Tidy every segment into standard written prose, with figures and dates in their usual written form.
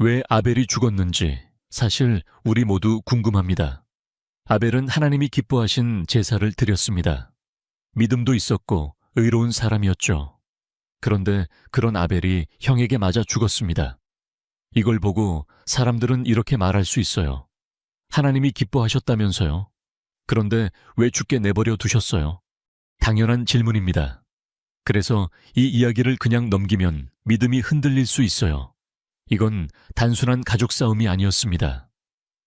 왜 아벨이 죽었는지 사실 우리 모두 궁금합니다. 아벨은 하나님이 기뻐하신 제사를 드렸습니다. 믿음도 있었고 의로운 사람이었죠. 그런데 그런 아벨이 형에게 맞아 죽었습니다. 이걸 보고 사람들은 이렇게 말할 수 있어요. 하나님이 기뻐하셨다면서요? 그런데 왜 죽게 내버려 두셨어요? 당연한 질문입니다. 그래서 이 이야기를 그냥 넘기면 믿음이 흔들릴 수 있어요. 이건 단순한 가족 싸움이 아니었습니다.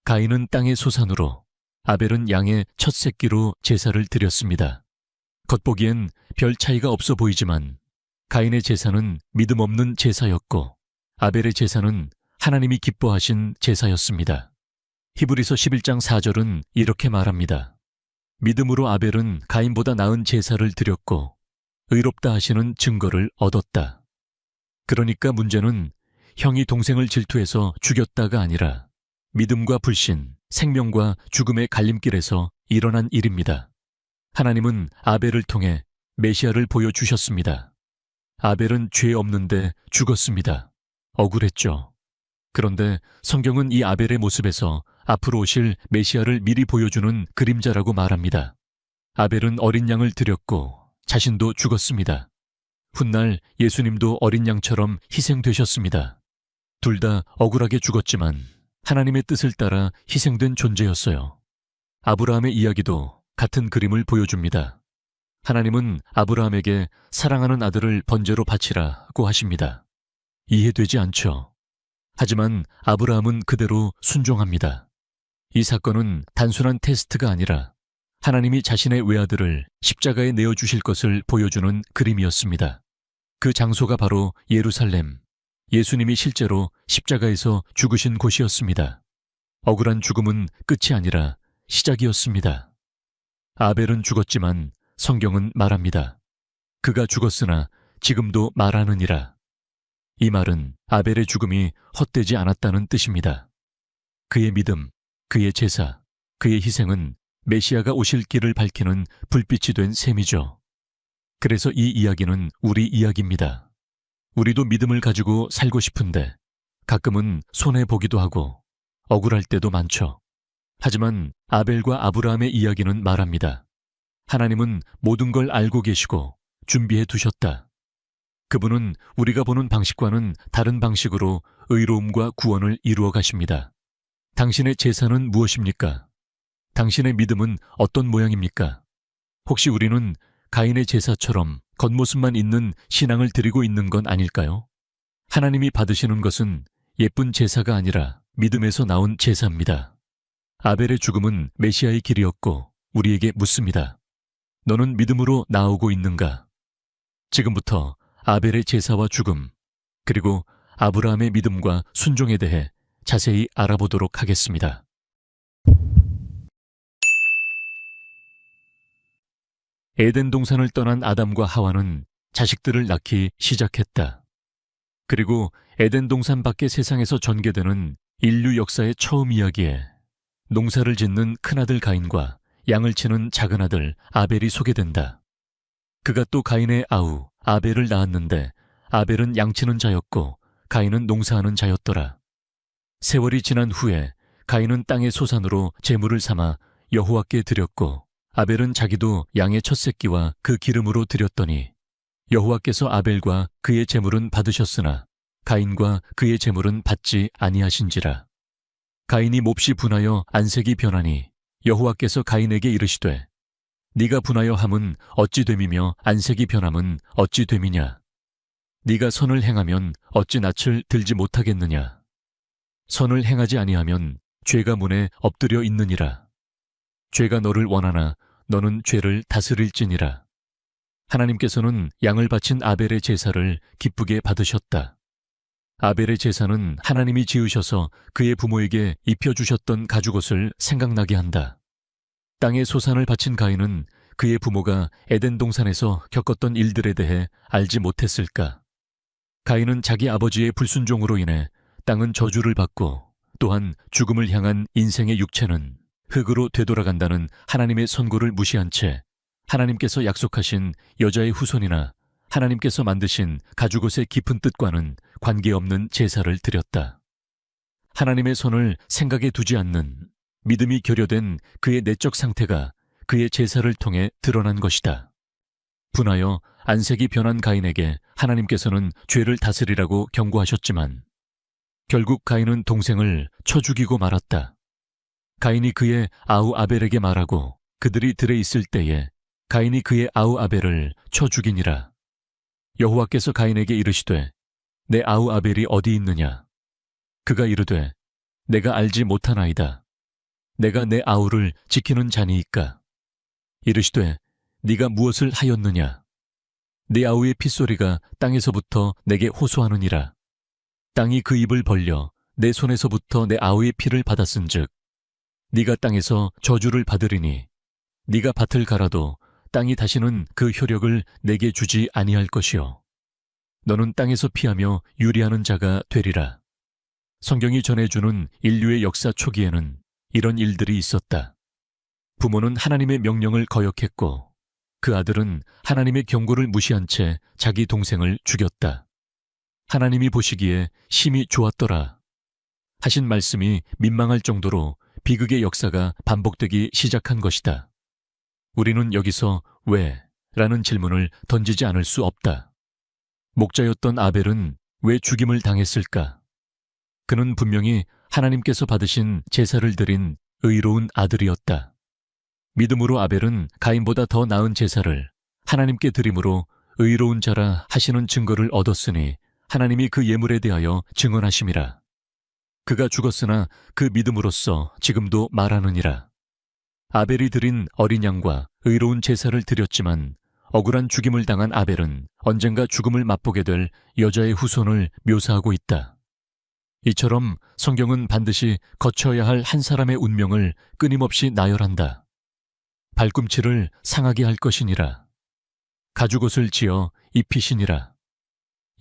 가인은 땅의 소산으로, 아벨은 양의 첫 새끼로 제사를 드렸습니다. 겉보기엔 별 차이가 없어 보이지만 가인의 제사는 믿음 없는 제사였고 아벨의 제사는 하나님이 기뻐하신 제사였습니다. 히브리서 11장 4절은 이렇게 말합니다. 믿음으로 아벨은 가인보다 나은 제사를 드렸고 의롭다 하시는 증거를 얻었다. 그러니까 문제는 형이 동생을 질투해서 죽였다가 아니라 믿음과 불신, 생명과 죽음의 갈림길에서 일어난 일입니다. 하나님은 아벨을 통해 메시아를 보여주셨습니다. 아벨은 죄 없는데 죽었습니다. 억울했죠. 그런데 성경은 이 아벨의 모습에서 앞으로 오실 메시아를 미리 보여주는 그림자라고 말합니다. 아벨은 어린 양을 드렸고 자신도 죽었습니다. 훗날 예수님도 어린 양처럼 희생되셨습니다. 둘 다 억울하게 죽었지만 하나님의 뜻을 따라 희생된 존재였어요. 아브라함의 이야기도 같은 그림을 보여줍니다. 하나님은 아브라함에게 사랑하는 아들을 번제로 바치라고 하십니다. 이해되지 않죠. 하지만 아브라함은 그대로 순종합니다. 이 사건은 단순한 테스트가 아니라 하나님이 자신의 외아들을 십자가에 내어주실 것을 보여주는 그림이었습니다. 그 장소가 바로 예루살렘, 예수님이 실제로 십자가에서 죽으신 곳이었습니다. 억울한 죽음은 끝이 아니라 시작이었습니다. 아벨은 죽었지만 성경은 말합니다. 그가 죽었으나 지금도 말하느니라. 이 말은 아벨의 죽음이 헛되지 않았다는 뜻입니다. 그의 믿음, 그의 제사, 그의 희생은 메시아가 오실 길을 밝히는 불빛이 된 셈이죠. 그래서 이 이야기는 우리 이야기입니다. 우리도 믿음을 가지고 살고 싶은데 가끔은 손해보기도 하고 억울할 때도 많죠. 하지만 아벨과 아브라함의 이야기는 말합니다. 하나님은 모든 걸 알고 계시고 준비해 두셨다. 그분은 우리가 보는 방식과는 다른 방식으로 의로움과 구원을 이루어 가십니다. 당신의 제사는 무엇입니까? 당신의 믿음은 어떤 모양입니까? 혹시 우리는 가인의 제사처럼 겉모습만 있는 신앙을 드리고 있는 건 아닐까요? 하나님이 받으시는 것은 예쁜 제사가 아니라 믿음에서 나온 제사입니다. 아벨의 죽음은 메시아의 길이었고 우리에게 묻습니다. 너는 믿음으로 나오고 있는가? 지금부터 아벨의 제사와 죽음, 그리고 아브라함의 믿음과 순종에 대해 자세히 알아보도록 하겠습니다. 에덴 동산을 떠난 아담과 하와는 자식들을 낳기 시작했다. 그리고 에덴 동산 밖의 세상에서 전개되는 인류 역사의 처음 이야기에 농사를 짓는 큰아들 가인과 양을 치는 작은아들 아벨이 소개된다. 그가 또 가인의 아우 아벨을 낳았는데 아벨은 양치는 자였고 가인은 농사하는 자였더라. 세월이 지난 후에 가인은 땅의 소산으로 제물을 삼아 여호와께 드렸고 아벨은 자기도 양의 첫 새끼와 그 기름으로 드렸더니 여호와께서 아벨과 그의 제물은 받으셨으나 가인과 그의 제물은 받지 아니하신지라. 가인이 몹시 분하여 안색이 변하니 여호와께서 가인에게 이르시되 네가 분하여 함은 어찌 됨이며 안색이 변함은 어찌 됨이냐. 네가 선을 행하면 어찌 낯을 들지 못하겠느냐. 선을 행하지 아니하면 죄가 문에 엎드려 있느니라. 죄가 너를 원하나 너는 죄를 다스릴지니라. 하나님께서는 양을 바친 아벨의 제사를 기쁘게 받으셨다. 아벨의 제사는 하나님이 지으셔서 그의 부모에게 입혀주셨던 가죽옷을 생각나게 한다. 땅의 소산을 바친 가인은 그의 부모가 에덴 동산에서 겪었던 일들에 대해 알지 못했을까? 가인은 자기 아버지의 불순종으로 인해 땅은 저주를 받고 또한 죽음을 향한 인생의 육체는 흙으로 되돌아간다는 하나님의 선고를 무시한 채 하나님께서 약속하신 여자의 후손이나 하나님께서 만드신 가죽옷의 깊은 뜻과는 관계없는 제사를 드렸다. 하나님의 손을 생각에 두지 않는 믿음이 결여된 그의 내적 상태가 그의 제사를 통해 드러난 것이다. 분하여 안색이 변한 가인에게 하나님께서는 죄를 다스리라고 경고하셨지만 결국 가인은 동생을 쳐 죽이고 말았다. 가인이 그의 아우 아벨에게 말하고 그들이 들에 있을 때에 가인이 그의 아우 아벨을 쳐 죽이니라. 여호와께서 가인에게 이르시되 내 아우 아벨이 어디 있느냐? 그가 이르되 내가 알지 못하나이다. 내가 내 아우를 지키는 자니이까. 이르시되 네가 무엇을 하였느냐? 네 아우의 핏소리가 땅에서부터 내게 호소하느니라. 땅이 그 입을 벌려 내 손에서부터 내 아우의 피를 받았은즉 네가 땅에서 저주를 받으리니 네가 밭을 갈아도 땅이 다시는 그 효력을 내게 주지 아니할 것이요 너는 땅에서 피하며 유리하는 자가 되리라. 성경이 전해주는 인류의 역사 초기에는 이런 일들이 있었다. 부모는 하나님의 명령을 거역했고 그 아들은 하나님의 경고를 무시한 채 자기 동생을 죽였다. 하나님이 보시기에 심히 좋았더라 하신 말씀이 민망할 정도로 비극의 역사가 반복되기 시작한 것이다. 우리는 여기서 왜? 라는 질문을 던지지 않을 수 없다. 목자였던 아벨은 왜 죽임을 당했을까? 그는 분명히 하나님께서 받으신 제사를 드린 의로운 아들이었다. 믿음으로 아벨은 가인보다 더 나은 제사를 하나님께 드림으로 의로운 자라 하시는 증거를 얻었으니 하나님이 그 예물에 대하여 증언하심이라. 그가 죽었으나 그 믿음으로써 지금도 말하느니라. 아벨이 드린 어린 양과 의로운 제사를 드렸지만 억울한 죽임을 당한 아벨은 언젠가 죽음을 맛보게 될 여자의 후손을 묘사하고 있다. 이처럼 성경은 반드시 거쳐야 할 한 사람의 운명을 끊임없이 나열한다. 발꿈치를 상하게 할 것이니라. 가죽옷을 지어 입히시니라.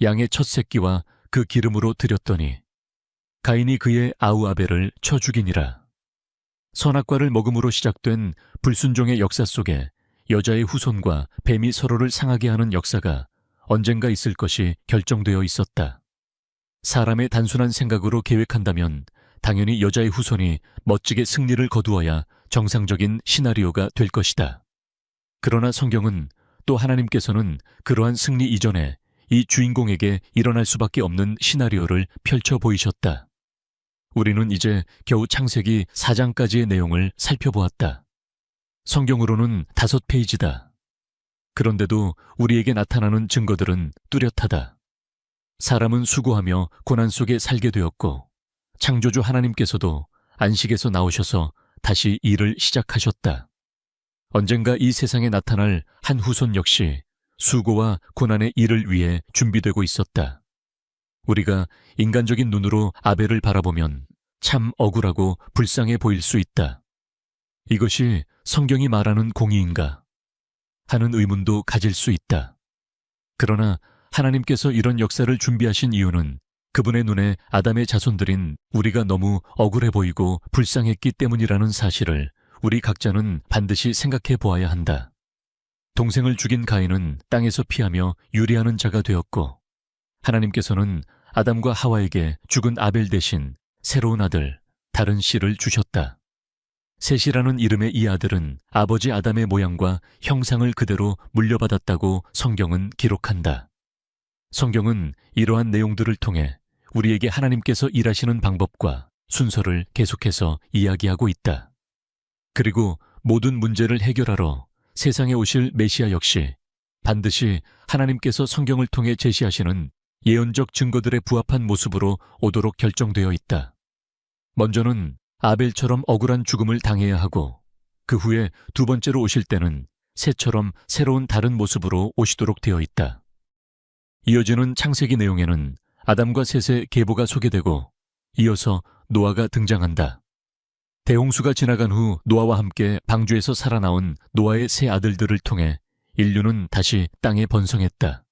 양의 첫 새끼와 그 기름으로 드렸더니 가인이 그의 아우 아벨을 쳐 죽이니라. 선악과를 먹음으로 시작된 불순종의 역사 속에 여자의 후손과 뱀이 서로를 상하게 하는 역사가 언젠가 있을 것이 결정되어 있었다. 사람의 단순한 생각으로 계획한다면 당연히 여자의 후손이 멋지게 승리를 거두어야 정상적인 시나리오가 될 것이다. 그러나 성경은 또 하나님께서는 그러한 승리 이전에 이 주인공에게 일어날 수밖에 없는 시나리오를 펼쳐 보이셨다. 우리는 이제 겨우 창세기 4장까지의 내용을 살펴보았다. 성경으로는 5페이지다. 그런데도 우리에게 나타나는 증거들은 뚜렷하다. 사람은 수고하며 고난 속에 살게 되었고 창조주 하나님께서도 안식에서 나오셔서 다시 일을 시작하셨다. 언젠가 이 세상에 나타날 한 후손 역시 수고와 고난의 일을 위해 준비되고 있었다. 우리가 인간적인 눈으로 아벨을 바라보면 참 억울하고 불쌍해 보일 수 있다. 이것이 성경이 말하는 공의인가 하는 의문도 가질 수 있다. 그러나 하나님께서 이런 역사를 준비하신 이유는 그분의 눈에 아담의 자손들인 우리가 너무 억울해 보이고 불쌍했기 때문이라는 사실을 우리 각자는 반드시 생각해 보아야 한다. 동생을 죽인 가인은 땅에서 피하며 유리하는 자가 되었고 하나님께서는 아담과 하와에게 죽은 아벨 대신 새로운 아들, 다른 씨를 주셨다. 셋이라는 이름의 이 아들은 아버지 아담의 모양과 형상을 그대로 물려받았다고 성경은 기록한다. 성경은 이러한 내용들을 통해 우리에게 하나님께서 일하시는 방법과 순서를 계속해서 이야기하고 있다. 그리고 모든 문제를 해결하러 세상에 오실 메시아 역시 반드시 하나님께서 성경을 통해 제시하시는 예언적 증거들에 부합한 모습으로 오도록 결정되어 있다. 먼저는 아벨처럼 억울한 죽음을 당해야 하고 그 후에 두 번째로 오실 때는 새처럼 새로운 다른 모습으로 오시도록 되어 있다. 이어지는 창세기 내용에는 아담과 셋의 계보가 소개되고 이어서 노아가 등장한다. 대홍수가 지나간 후 노아와 함께 방주에서 살아나온 노아의 세 아들들을 통해 인류는 다시 땅에 번성했다.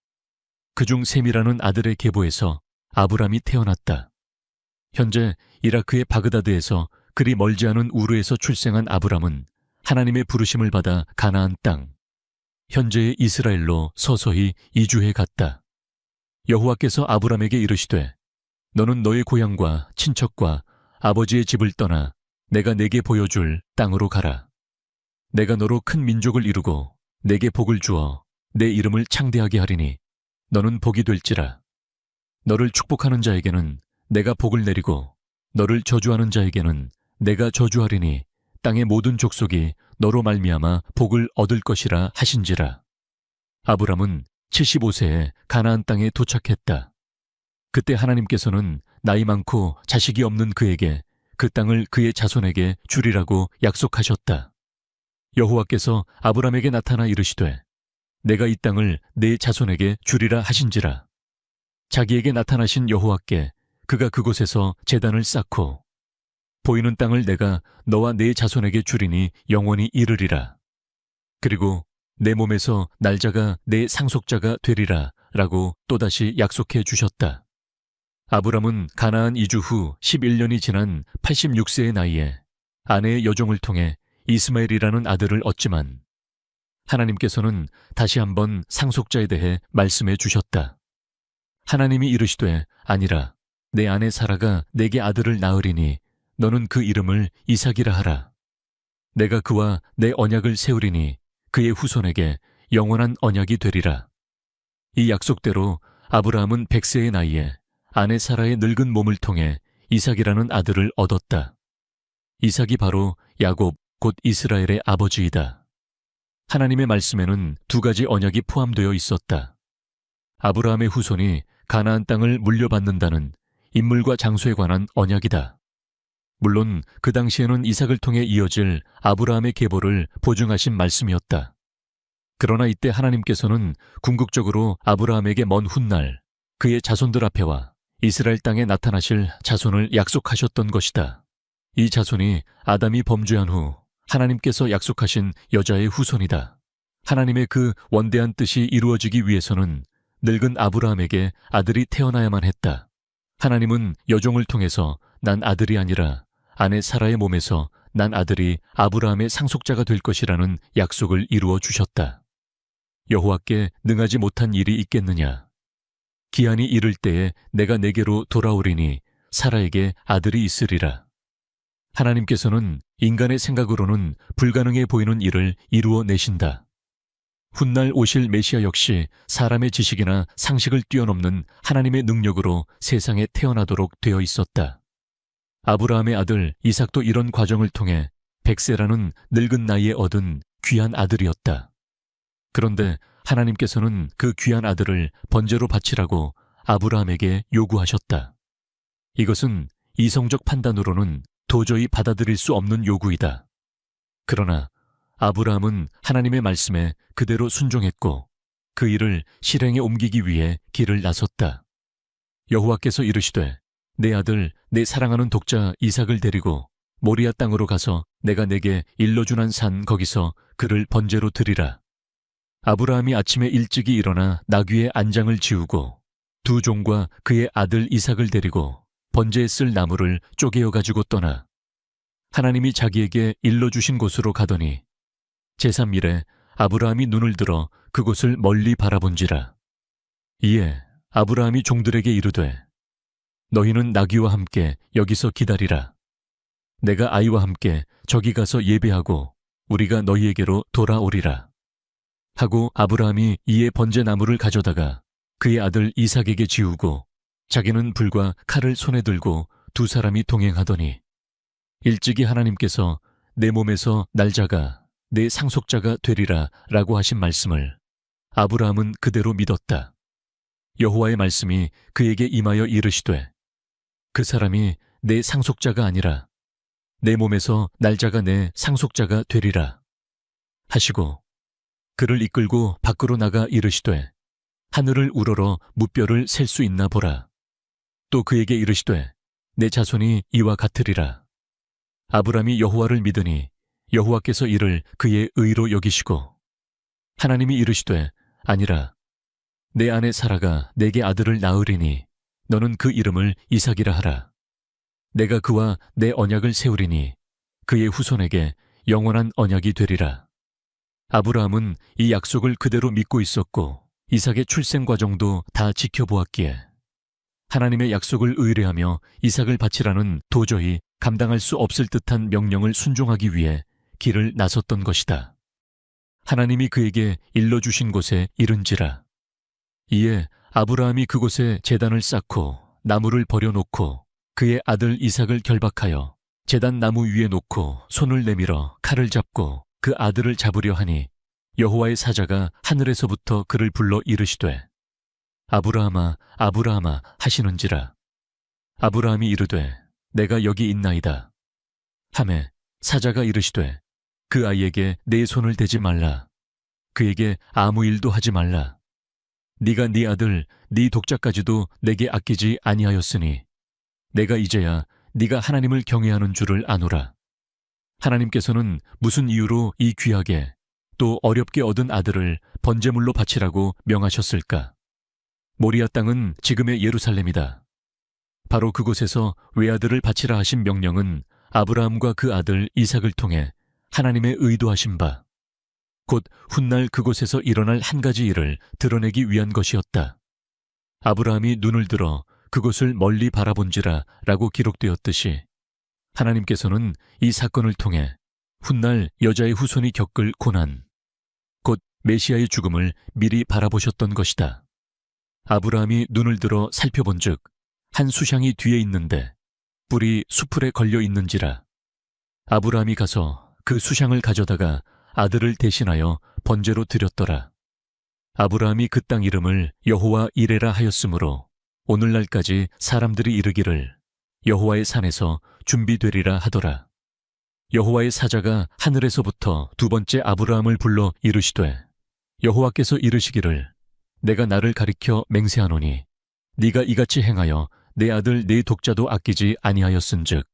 그중 셈이라는 아들의 계보에서 아브람이 태어났다. 현재 이라크의 바그다드에서 그리 멀지 않은 우르에서 출생한 아브람은 하나님의 부르심을 받아 가나안 땅, 현재의 이스라엘로 서서히 이주해 갔다. 여호와께서 아브람에게 이르시되 너는 너의 고향과 친척과 아버지의 집을 떠나 내가 네게 보여줄 땅으로 가라. 내가 너로 큰 민족을 이루고 내게 복을 주어 내 이름을 창대하게 하리니 너는 복이 될지라. 너를 축복하는 자에게는 내가 복을 내리고 너를 저주하는 자에게는 내가 저주하리니 땅의 모든 족속이 너로 말미암아 복을 얻을 것이라 하신지라. 아브람은 75세에 가나안 땅에 도착했다. 그때 하나님께서는 나이 많고 자식이 없는 그에게 그 땅을 그의 자손에게 주리라고 약속하셨다. 여호와께서 아브람에게 나타나 이르시되 내가 이 땅을 네 자손에게 주리라 하신지라. 자기에게 나타나신 여호와께 그가 그곳에서 제단을 쌓고 보이는 땅을 내가 너와 네 자손에게 주리니 영원히 이르리라. 그리고 내 몸에서 날짜가 내 상속자가 되리라 라고 또다시 약속해 주셨다. 아브람은 가나안 이주 후 11년이 지난 86세의 나이에 아내의 여종을 통해 이스마엘이라는 아들을 얻지만 하나님께서는 다시 한번 상속자에 대해 말씀해 주셨다. 하나님이 이르시되 아니라 내 아내 사라가 내게 아들을 낳으리니 너는 그 이름을 이삭이라 하라. 내가 그와 내 언약을 세우리니 그의 후손에게 영원한 언약이 되리라. 이 약속대로 아브라함은 100세의 나이에 아내 사라의 늙은 몸을 통해 이삭이라는 아들을 얻었다. 이삭이 바로 야곱 곧 이스라엘의 아버지이다. 하나님의 말씀에는 두 가지 언약이 포함되어 있었다. 아브라함의 후손이 가나안 땅을 물려받는다는 인물과 장소에 관한 언약이다. 물론 그 당시에는 이삭을 통해 이어질 아브라함의 계보를 보증하신 말씀이었다. 그러나 이때 하나님께서는 궁극적으로 아브라함에게 먼 훗날 그의 자손들 앞에와 이스라엘 땅에 나타나실 자손을 약속하셨던 것이다. 이 자손이 아담이 범죄한 후 하나님께서 약속하신 여자의 후손이다. 하나님의 그 원대한 뜻이 이루어지기 위해서는 늙은 아브라함에게 아들이 태어나야만 했다. 하나님은 여종을 통해서 난 아들이 아니라 아내 사라의 몸에서 난 아들이 아브라함의 상속자가 될 것이라는 약속을 이루어 주셨다. 여호와께 능하지 못한 일이 있겠느냐? 기한이 이를 때에 내가 내게로 돌아오리니 사라에게 아들이 있으리라. 하나님께서는 인간의 생각으로는 불가능해 보이는 일을 이루어 내신다. 훗날 오실 메시아 역시 사람의 지식이나 상식을 뛰어넘는 하나님의 능력으로 세상에 태어나도록 되어 있었다. 아브라함의 아들 이삭도 이런 과정을 통해 100세라는 늙은 나이에 얻은 귀한 아들이었다. 그런데 하나님께서는 그 귀한 아들을 번제로 바치라고 아브라함에게 요구하셨다. 이것은 이성적 판단으로는 도저히 받아들일 수 없는 요구이다. 그러나 아브라함은 하나님의 말씀에 그대로 순종했고 그 일을 실행에 옮기기 위해 길을 나섰다. 여호와께서 이르시되 내 아들 내 사랑하는 독자 이삭을 데리고 모리아 땅으로 가서 내가 내게 일러준 산 거기서 그를 번제로 드리라. 아브라함이 아침에 일찍이 일어나 나귀의 안장을 지우고 두 종과 그의 아들 이삭을 데리고 번제에 쓸 나무를 쪼개어 가지고 떠나 하나님이 자기에게 일러주신 곳으로 가더니 제3일에 아브라함이 눈을 들어 그곳을 멀리 바라본지라. 이에 아브라함이 종들에게 이르되 너희는 나귀와 함께 여기서 기다리라. 내가 아이와 함께 저기 가서 예배하고 우리가 너희에게로 돌아오리라. 하고 아브라함이 이에 번제나무를 가져다가 그의 아들 이삭에게 지우고 자기는 불과 칼을 손에 들고 두 사람이 동행하더니 일찍이 하나님께서 내 몸에서 날짜가 내 상속자가 되리라 라고 하신 말씀을 아브라함은 그대로 믿었다. 여호와의 말씀이 그에게 임하여 이르시되 그 사람이 내 상속자가 아니라 내 몸에서 날짜가 내 상속자가 되리라 하시고 그를 이끌고 밖으로 나가 이르시되 하늘을 우러러 무뼈를 셀 수 있나 보라. 또 그에게 이르시되 내 자손이 이와 같으리라. 아브라함이 여호와를 믿으니 여호와께서 이를 그의 의로 여기시고 하나님이 이르시되 아니라 내 아내 사라가 내게 아들을 낳으리니 너는 그 이름을 이삭이라 하라. 내가 그와 내 언약을 세우리니 그의 후손에게 영원한 언약이 되리라. 아브라함은 이 약속을 그대로 믿고 있었고 이삭의 출생 과정도 다 지켜보았기에 하나님의 약속을 의뢰하며 이삭을 바치라는 도저히 감당할 수 없을 듯한 명령을 순종하기 위해 길을 나섰던 것이다. 하나님이 그에게 일러주신 곳에 이른지라. 이에 아브라함이 그곳에 제단을 쌓고 나무를 버려놓고 그의 아들 이삭을 결박하여 제단 나무 위에 놓고 손을 내밀어 칼을 잡고 그 아들을 잡으려 하니 여호와의 사자가 하늘에서부터 그를 불러 이르시되 아브라함아 아브라함아 하시는지라. 아브라함이 이르되 내가 여기 있나이다 하매 사자가 이르시되 그 아이에게 내 손을 대지 말라. 그에게 아무 일도 하지 말라. 네가 네 아들 네 독자까지도 내게 아끼지 아니하였으니 내가 이제야 네가 하나님을 경외하는 줄을 아노라. 하나님께서는 무슨 이유로 이 귀하게 또 어렵게 얻은 아들을 번제물로 바치라고 명하셨을까? 모리아 땅은 지금의 예루살렘이다. 바로 그곳에서 외아들을 바치라 하신 명령은 아브라함과 그 아들 이삭을 통해 하나님의 의도하신 바, 곧 훗날 그곳에서 일어날 한 가지 일을 드러내기 위한 것이었다. 아브라함이 눈을 들어 그곳을 멀리 바라본지라 라고 기록되었듯이 하나님께서는 이 사건을 통해 훗날 여자의 후손이 겪을 고난, 곧 메시아의 죽음을 미리 바라보셨던 것이다. 아브라함이 눈을 들어 살펴본즉 한 수샹이 뒤에 있는데 뿔이 수풀에 걸려 있는지라. 아브라함이 가서 그 수샹을 가져다가 아들을 대신하여 번제로 드렸더라. 아브라함이 그 땅 이름을 여호와 이레라 하였으므로 오늘날까지 사람들이 이르기를 여호와의 산에서 준비되리라 하더라. 여호와의 사자가 하늘에서부터 두 번째 아브라함을 불러 이르시되 여호와께서 이르시기를 내가 나를 가리켜 맹세하노니 네가 이같이 행하여 내 아들 내 독자도 아끼지 아니하였은즉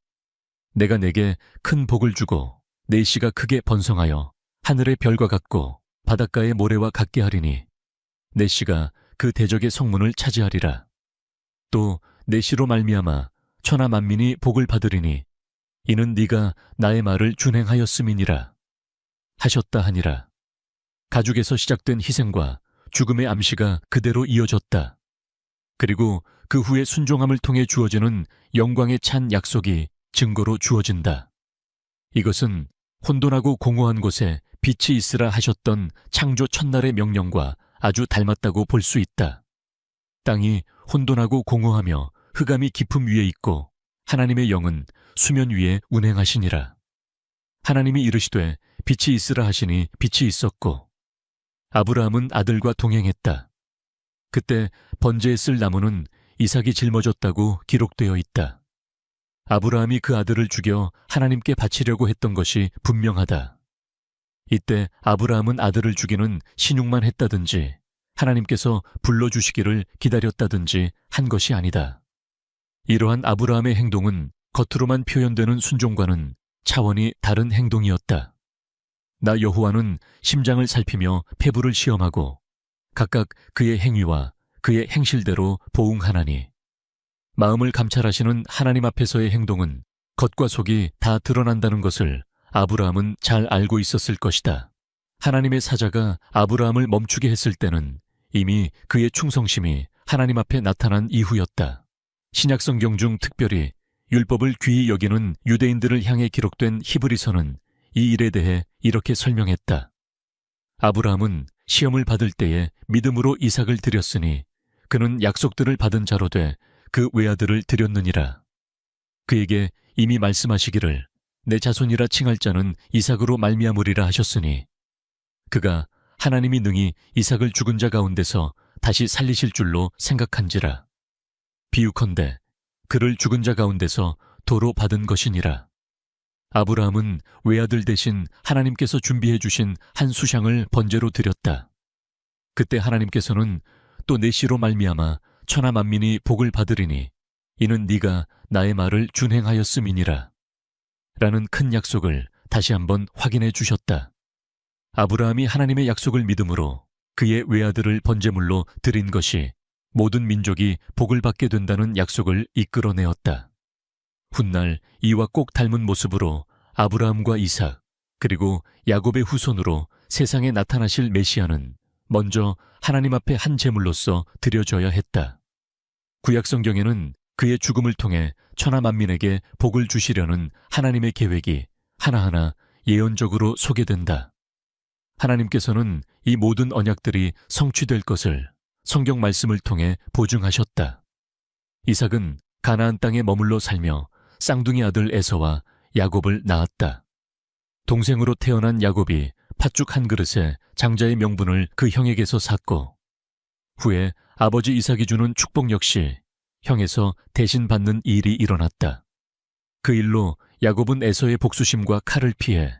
내가 내게 큰 복을 주고 내 씨가 크게 번성하여 하늘의 별과 같고 바닷가의 모래와 같게 하리니 내 씨가 그 대적의 성문을 차지하리라. 또 내 씨로 말미암아 천하 만민이 복을 받으리니 이는 네가 나의 말을 준행하였음이니라 하셨다 하니라. 가죽에서 시작된 희생과 죽음의 암시가 그대로 이어졌다. 그리고 그 후에 순종함을 통해 주어지는 영광에 찬 약속이 증거로 주어진다. 이것은 혼돈하고 공허한 곳에 빛이 있으라 하셨던 창조 첫날의 명령과 아주 닮았다고 볼 수 있다. 땅이 혼돈하고 공허하며 흑암이 깊음 위에 있고 하나님의 영은 수면 위에 운행하시니라. 하나님이 이르시되 빛이 있으라 하시니 빛이 있었고 아브라함은 아들과 동행했다. 그때 번제에 쓸 나무는 이삭이 짊어졌다고 기록되어 있다. 아브라함이 그 아들을 죽여 하나님께 바치려고 했던 것이 분명하다. 이때 아브라함은 아들을 죽이는 신용만 했다든지 하나님께서 불러주시기를 기다렸다든지 한 것이 아니다. 이러한 아브라함의 행동은 겉으로만 표현되는 순종과는 차원이 다른 행동이었다. 나 여호와는 심장을 살피며 폐부를 시험하고 각각 그의 행위와 그의 행실대로 보응하나니 마음을 감찰하시는 하나님 앞에서의 행동은 겉과 속이 다 드러난다는 것을 아브라함은 잘 알고 있었을 것이다. 하나님의 사자가 아브라함을 멈추게 했을 때는 이미 그의 충성심이 하나님 앞에 나타난 이후였다. 신약성경 중 특별히 율법을 귀히 여기는 유대인들을 향해 기록된 히브리서는 이 일에 대해 이렇게 설명했다. 아브라함은 시험을 받을 때에 믿음으로 이삭을 드렸으니 그는 약속들을 받은 자로 돼 그 외아들을 드렸느니라. 그에게 이미 말씀하시기를 내 자손이라 칭할 자는 이삭으로 말미암으리라 하셨으니 그가 하나님이 능히 이삭을 죽은 자 가운데서 다시 살리실 줄로 생각한지라. 비유컨대 그를 죽은 자 가운데서 도로 받은 것이니라. 아브라함은 외아들 대신 하나님께서 준비해 주신 한 수샹을 번제로 드렸다. 그때 하나님께서는 또 내 씨로 말미암아 천하 만민이 복을 받으리니 이는 네가 나의 말을 준행하였음이니라 라는 큰 약속을 다시 한번 확인해 주셨다. 아브라함이 하나님의 약속을 믿음으로 그의 외아들을 번제물로 드린 것이 모든 민족이 복을 받게 된다는 약속을 이끌어내었다. 훗날 이와 꼭 닮은 모습으로 아브라함과 이삭 그리고 야곱의 후손으로 세상에 나타나실 메시아는 먼저 하나님 앞에 한 제물로서 드려져야 했다. 구약 성경에는 그의 죽음을 통해 천하 만민에게 복을 주시려는 하나님의 계획이 하나하나 예언적으로 소개된다. 하나님께서는 이 모든 언약들이 성취될 것을 성경 말씀을 통해 보증하셨다. 이삭은 가나안 땅에 머물러 살며 쌍둥이 아들 에서와 야곱을 낳았다. 동생으로 태어난 야곱이 팥죽 한 그릇에 장자의 명분을 그 형에게서 샀고, 후에 아버지 이삭이 주는 축복 역시 형에서 대신 받는 일이 일어났다. 그 일로 야곱은 에서의 복수심과 칼을 피해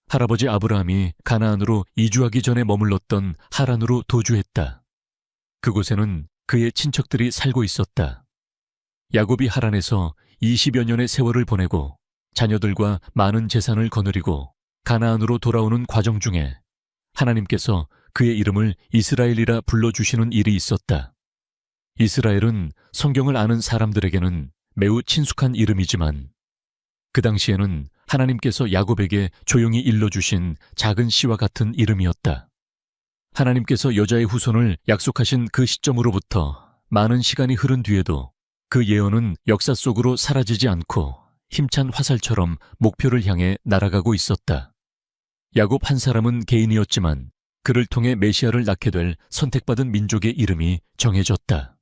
할아버지 아브라함이 가나안으로 이주하기 전에 머물렀던 하란으로 도주했다. 그곳에는 그의 친척들이 살고 있었다. 야곱이 하란에서 20여 년의 세월을 보내고 자녀들과 많은 재산을 거느리고 가나안으로 돌아오는 과정 중에 하나님께서 그의 이름을 이스라엘이라 불러주시는 일이 있었다. 이스라엘은 성경을 아는 사람들에게는 매우 친숙한 이름이지만 그 당시에는 하나님께서 야곱에게 조용히 일러주신 작은 씨와 같은 이름이었다. 하나님께서 여자의 후손을 약속하신 그 시점으로부터 많은 시간이 흐른 뒤에도 그 예언은 역사 속으로 사라지지 않고 힘찬 화살처럼 목표를 향해 날아가고 있었다. 야곱 한 사람은 개인이었지만 그를 통해 메시아를 낳게 될 선택받은 민족의 이름이 정해졌다.